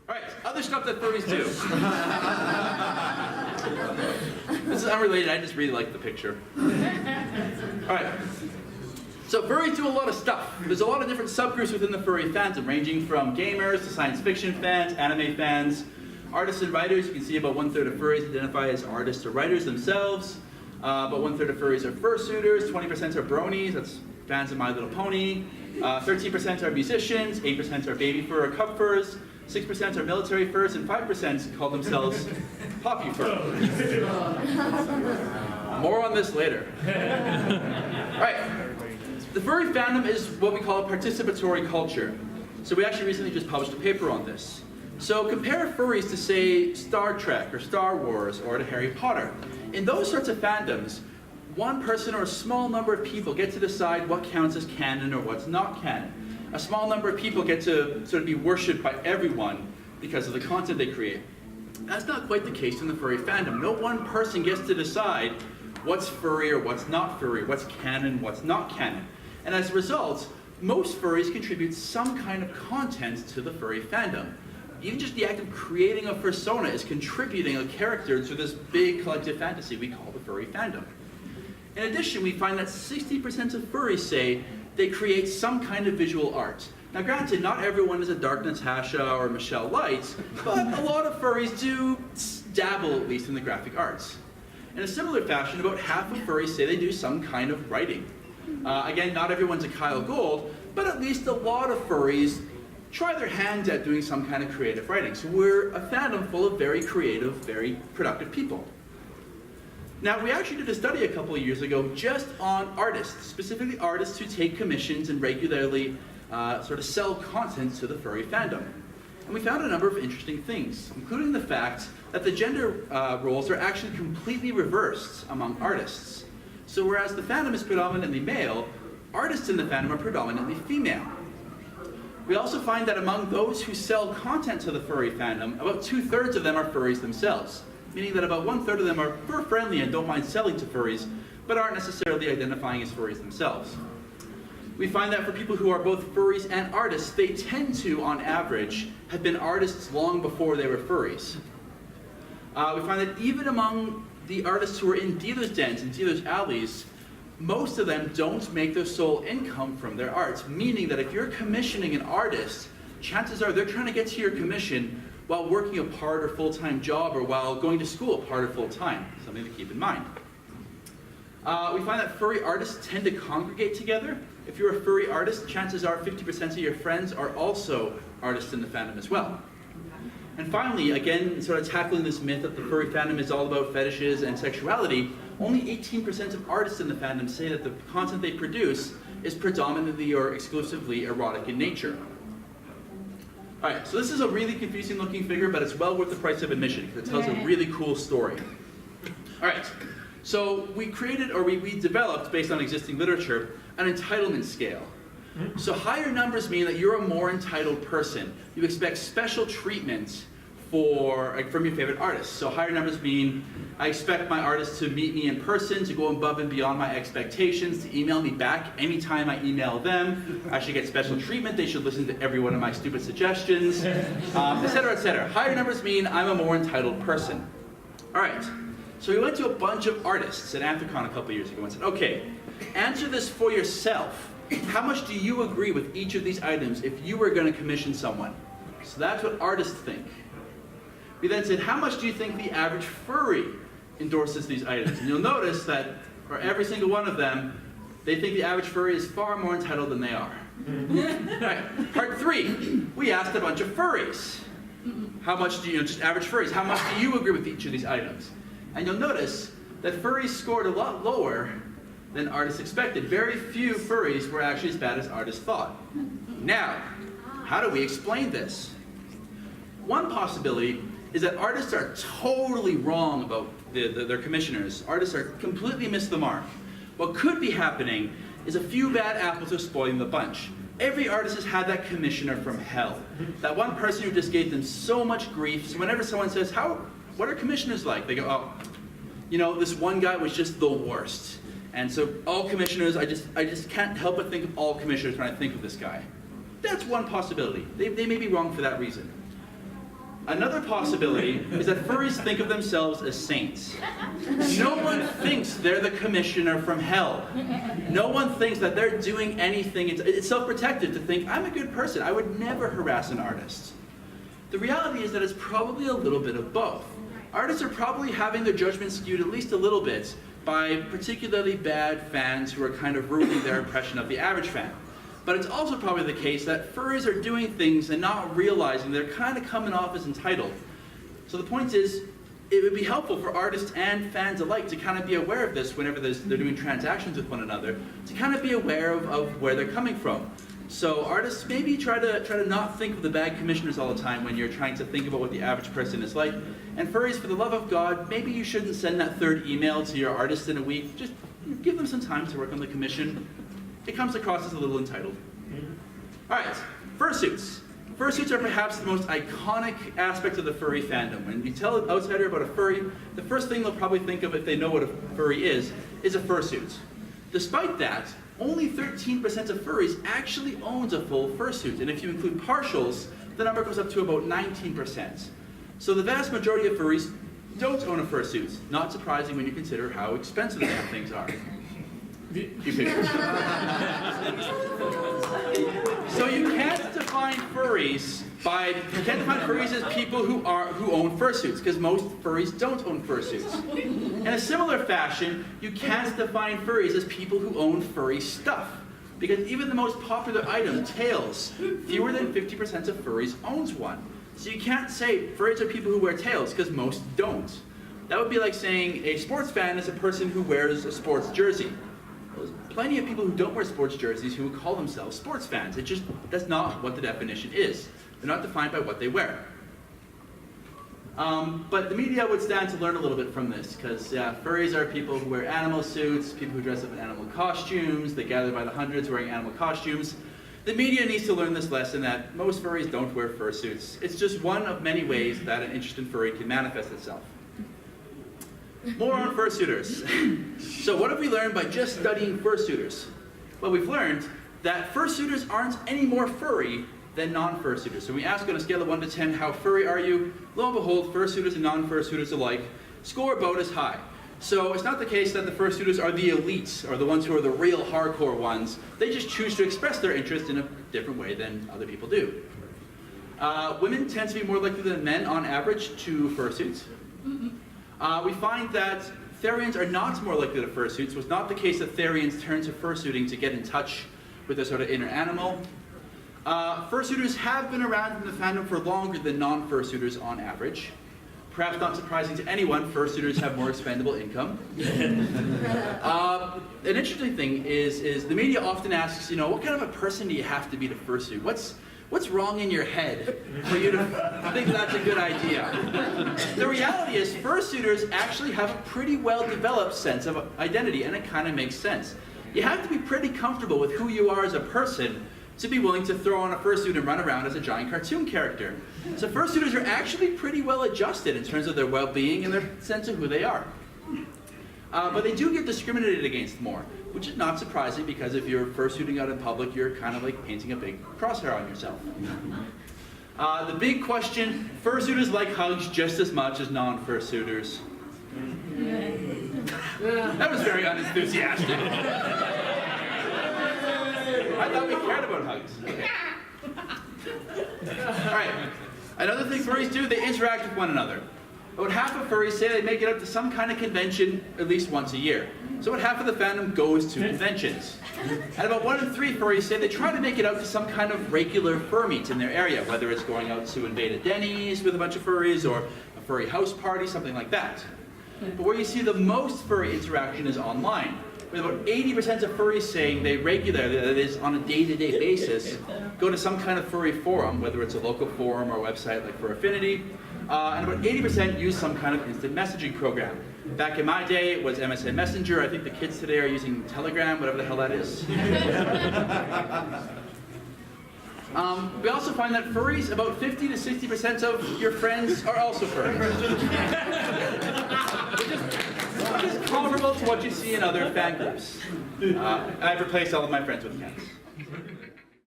All right, other stuff that furries do. This is unrelated, I just really like the picture. All right. So furries do a lot of stuff. There's a lot of different subgroups within the furry fandom, ranging from gamers to science fiction fans, anime fans, artists and writers. You can see about 1/3 of furries identify as artists or writers themselves. About 1/3 of furries are fursuiters, 20% are bronies, that's fans of My Little Pony. 13% are musicians, 8% are baby fur or cub furs, 6% are military furs, and 5% call themselves poppy fur. More on this later. All right. The furry fandom is what we call a participatory culture. So we actually recently just published a paper on this. So compare furries to, say, Star Trek or Star Wars or to Harry Potter. In those sorts of fandoms, one person or a small number of people get to decide what counts as canon or what's not canon. A small number of people get to sort of be worshipped by everyone because of the content they create. That's not quite the case in the furry fandom. No one person gets to decide what's furry or what's not furry, what's canon, what's not canon. And as a result, most furries contribute some kind of content to the furry fandom. Even just the act of creating a fursona is contributing a character to this big collective fantasy we call the furry fandom. In addition, we find that 60% of furries say they create some kind of visual art. Now granted, not everyone is a Dark Natasha or Michelle Light, but a lot of furries do dabble at least in the graphic arts. In a similar fashion, about half of furries say they do some kind of writing. Again, not everyone's a Kyle Gold, but at least a lot of furries try their hand at doing some kind of creative writing. So we're a fandom full of very creative, very productive people. Now, we actually did a study a couple of years ago just on artists, specifically artists who take commissions and regularly sort of sell content to the furry fandom. And we found a number of interesting things, including the fact that the gender roles are actually completely reversed among artists. So whereas the fandom is predominantly male, artists in the fandom are predominantly female. We also find that among those who sell content to the furry fandom, about 2/3 of them are furries themselves, meaning that about 1/3 of them are fur-friendly and don't mind selling to furries, but aren't necessarily identifying as furries themselves. We find that for people who are both furries and artists, they tend to, on average, have been artists long before they were furries. We find that even among the artists who are in dealers' dens and dealers' alleys, most of them don't make their sole income from their arts, meaning that if you're commissioning an artist, chances are they're trying to get to your commission while working a part or full-time job or while going to school part or full-time, something to keep in mind. We find that furry artists tend to congregate together. If you're a furry artist, chances are 50% of your friends are also artists in the fandom as well. And finally, again, sort of tackling this myth that the furry fandom is all about fetishes and sexuality, only 18% of artists in the fandom say that the content they produce is predominantly or exclusively erotic in nature. All right, so this is a really confusing looking figure, but it's well worth the price of admission because it tells a really cool story. All right, so we created, or we developed, based on existing literature, an entitlement scale. So higher numbers mean that you're a more entitled person. You expect special treatment from your favorite artist. So higher numbers mean I expect my artist to meet me in person, to go above and beyond my expectations, to email me back anytime I email them. I should get special treatment. They should listen to every one of my stupid suggestions, et cetera, et cetera. Higher numbers mean I'm a more entitled person. All right, so we went to a bunch of artists at Anthrocon a couple years ago and said, okay, answer this for yourself. How much do you agree with each of these items if you were going to commission someone? So that's what artists think. We then said, how much do you think the average furry endorses these items? And you'll notice that for every single one of them, they think the average furry is far more entitled than they are. All right, part 3, we asked a bunch of furries. How much do you, just average furries, how much do you agree with each of these items? And you'll notice that furries scored a lot lower than artists expected. Very few furries were actually as bad as artists thought. Now, how do we explain this? One possibility is that artists are totally wrong about their commissioners. Artists are completely missed the mark. What could be happening is a few bad apples are spoiling the bunch. Every artist has had that commissioner from hell. That one person who just gave them so much grief. So whenever someone says, what are commissioners like? They go, oh, you know, this one guy was just the worst. And so all commissioners, I just can't help but think of all commissioners when I think of this guy. That's one possibility. They may be wrong for that reason. Another possibility is that furries think of themselves as saints. No one thinks they're the commissioner from hell. No one thinks that they're doing anything. It's self-protective to think, I'm a good person. I would never harass an artist. The reality is that it's probably a little bit of both. Artists are probably having their judgment skewed at least a little bit by particularly bad fans who are kind of ruining their impression of the average fan. But it's also probably the case that furries are doing things and not realizing they're kind of coming off as entitled. So the point is, it would be helpful for artists and fans alike to kind of be aware of this whenever they're doing transactions with one another, to kind of be aware of where they're coming from. So artists, maybe try to not think of the bad commissioners all the time when you're trying to think about what the average person is like. And furries, for the love of God, maybe you shouldn't send that third email to your artist in a week. Just give them some time to work on the commission. It comes across as a little entitled. All right, fursuits. Fursuits are perhaps the most iconic aspect of the furry fandom. When you tell an outsider about a furry, the first thing they'll probably think of if they know what a furry is a fursuit. Despite that, only 13% of furries actually owns a full fursuit, and if you include partials, the number goes up to about 19%. So the vast majority of furries don't own a fursuit. Not surprising when you consider how expensive these things are. So you can't define furries as people who own fursuits, because most furries don't own fursuits. In a similar fashion, you can't define furries as people who own furry stuff, because even the most popular item, tails, fewer than 50% of furries owns one. So you can't say furries are people who wear tails, because most don't. That would be like saying a sports fan is a person who wears a sports jersey. There's plenty of people who don't wear sports jerseys who would call themselves sports fans. That's not what the definition is. They're not defined by what they wear. But the media would stand to learn a little bit from this, because furries are people who wear animal suits, people who dress up in animal costumes, they gather by the hundreds wearing animal costumes. The media needs to learn this lesson that most furries don't wear fursuits. It's just one of many ways that an interest in furry can manifest itself. More on fursuiters. So what have we learned by just studying fursuiters? Well, we've learned that fursuiters aren't any more furry than non-fursuiters. So we ask on a scale of 1 to 10, how furry are you? Lo and behold, fursuiters and non-fursuiters alike score about as high. So it's not the case that the fursuiters are the elites, or the ones who are the real hardcore ones. They just choose to express their interest in a different way than other people do. Women tend to be more likely than men on average to fursuits. We find that Therians are not more likely to fursuits. So it's not the case that Therians turn to fursuiting to get in touch with their sort of inner animal. Fursuiters have been around in the fandom for longer than non-fursuiters on average. Perhaps not surprising to anyone, fursuiters have more expendable income. An interesting thing is the media often asks, what kind of a person do you have to be to fursuit? What's wrong in your head for you to think that's a good idea? The reality is fursuiters actually have a pretty well-developed sense of identity, and it kind of makes sense. You have to be pretty comfortable with who you are as a person to be willing to throw on a fursuit and run around as a giant cartoon character. So fursuiters are actually pretty well adjusted in terms of their well-being and their sense of who they are. But they do get discriminated against more, which is not surprising because if you're fursuiting out in public, you're kind of like painting a big crosshair on yourself. The big question, fursuiters like hugs just as much as non-fursuiters. That was very unenthusiastic. I thought we cared about hugs. Okay. All right. Another thing furries do, they interact with one another. About half of furries say they make it out to some kind of convention at least once a year. So about half of the fandom goes to conventions. And about 1 in 3 furries say they try to make it out to some kind of regular fur meet in their area, whether it's going out to invade a Denny's with a bunch of furries or a furry house party, something like that. But where you see the most furry interaction is online, with about 80% of furries saying they regularly, that is on a day-to-day basis, go to some kind of furry forum, whether it's a local forum or a website like Fur Affinity, and about 80% use some kind of instant messaging program. Back in my day, it was MSN Messenger. I think the kids today are using Telegram, whatever the hell that is. We also find that furries, about 50 to 60% of your friends are also furries. Which is comparable to what you see in other fan groups. I've replaced all of my friends with cats.